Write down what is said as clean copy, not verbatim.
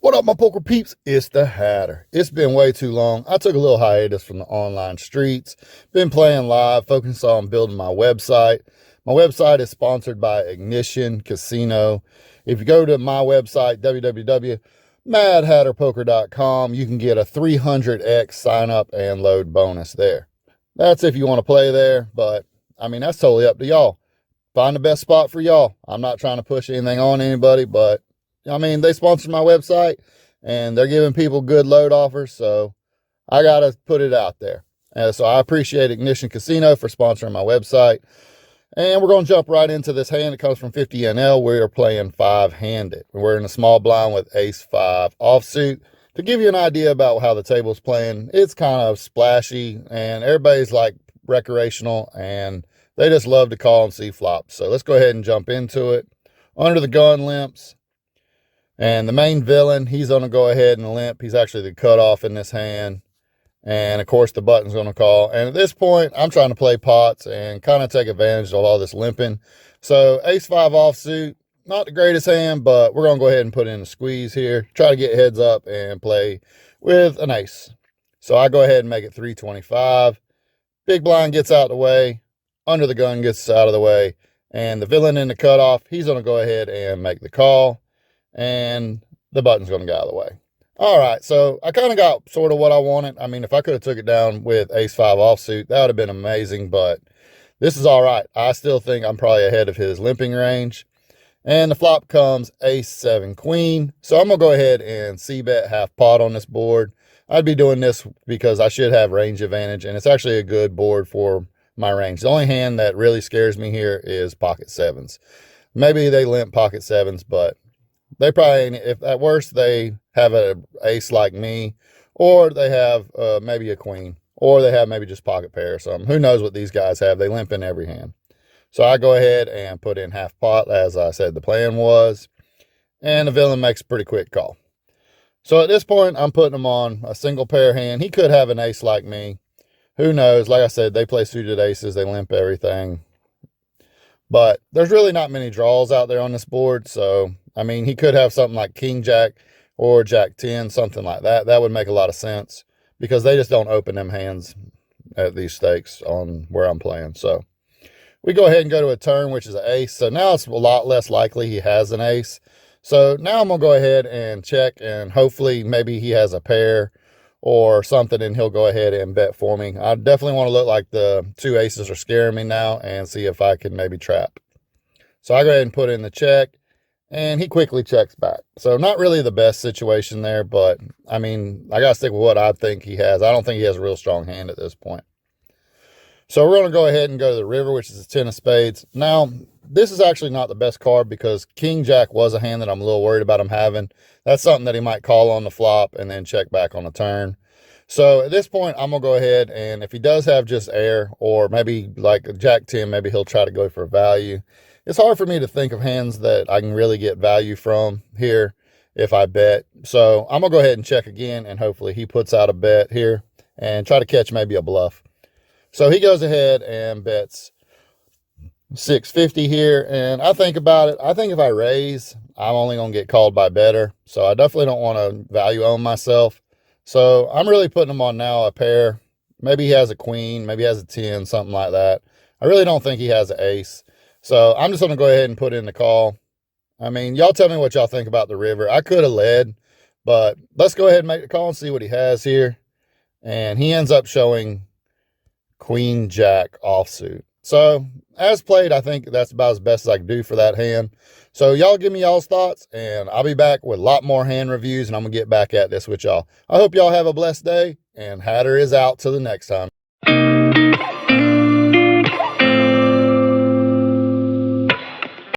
What up, my poker peeps? It's the Hatter. It's been way too long. I took a little hiatus from the online streets. Been playing live, focusing on building my website. My website is sponsored by Ignition Casino. If you go to my website, www.madhatterpoker.com, you can get a 300x sign up and load bonus there. That's if you want to play there, but I mean, that's totally up to y'all. Find the best spot for y'all. I'm not trying to push anything on anybody, but I mean, they sponsored my website and they're giving people good load offers. So I got to put it out there. So I appreciate Ignition Casino for sponsoring my website. And we're going to jump right into this hand. It comes from 50 NL. We're playing 5-handed. We're in a small blind with ace-5 offsuit. To give you an idea about how the table's playing, it's kind of splashy and everybody's like recreational and they just love to call and see flops. So let's go ahead and jump into it. Under the gun limps. And the main villain, he's going to go ahead and limp. He's actually the cutoff in this hand. And, of course, the button's going to call. And at this point, I'm trying to play pots and kind of take advantage of all this limping. So, ace-5 offsuit, not the greatest hand, but we're going to go ahead and put in a squeeze here. Try to get heads up and play with an ace. So, I go ahead and make it 325. Big blind gets out of the way. Under the gun gets out of the way. And the villain in the cutoff, he's going to go ahead and make the call. And the button's going to get out of the way. All right, so I kind of got sort of what I wanted. I mean, if I could have took it down with ace-5 offsuit, that would have been amazing, but this is all right. I still think I'm probably ahead of his limping range. And the flop comes ace-7 queen. So I'm going to go ahead and c-bet half pot on this board. I'd be doing this because I should have range advantage, and it's actually a good board for my range. The only hand that really scares me here is pocket sevens. Maybe they limp pocket sevens, but they probably, if at worst, they have an ace like me, or they have maybe a queen, or they have maybe just pocket pair or something. Who knows what these guys have? They limp in every hand. So I go ahead and put in half pot, as I said the plan was, and the villain makes a pretty quick call. So at this point, I'm putting him on a single pair hand. He could have an ace like me. Who knows? Like I said, they play suited aces. They limp everything. But there's really not many draws out there on this board, so I mean, he could have something like King Jack or Jack 10, something like that. That would make a lot of sense because they just don't open them hands at these stakes on where I'm playing. So we go ahead and go to a turn, which is an ace. So now it's a lot less likely he has an ace. So now I'm going to go ahead and check, and hopefully maybe he has a pair or something, and he'll go ahead and bet for me. I definitely want to look like the two aces are scaring me now and see if I can maybe trap. So I go ahead and put in the check. And he quickly checks back. So not really the best situation there, but I mean, I got to stick with what I think he has. I don't think he has a real strong hand at this point. So we're going to go ahead and go to the river, which is a 10 of spades. Now, this is actually not the best card because King Jack was a hand that I'm a little worried about him having. That's something that he might call on the flop and then check back on the turn. So at this point, I'm going to go ahead, and if he does have just air or maybe like a Jack 10, maybe he'll try to go for value. It's hard for me to think of hands that I can really get value from here if I bet. So I'm going to go ahead and check again, and hopefully he puts out a bet here and try to catch maybe a bluff. So he goes ahead and bets 650 here, and I think about it. I think if I raise, I'm only going to get called by better. So I definitely don't want to value own myself. So I'm really putting him on now a pair. Maybe he has a queen, maybe he has a 10, something like that. I really don't think he has an ace. So I'm just going to go ahead and put in the call. I mean, y'all tell me what y'all think about the river. I could have led, but let's go ahead and make the call and see what he has here. And he ends up showing Queen Jack offsuit. So as played, I think that's about as best as I can do for that hand. So y'all give me y'all's thoughts, and I'll be back with a lot more hand reviews, and I'm going to get back at this with y'all. I hope y'all have a blessed day, and Hatter is out till the next time.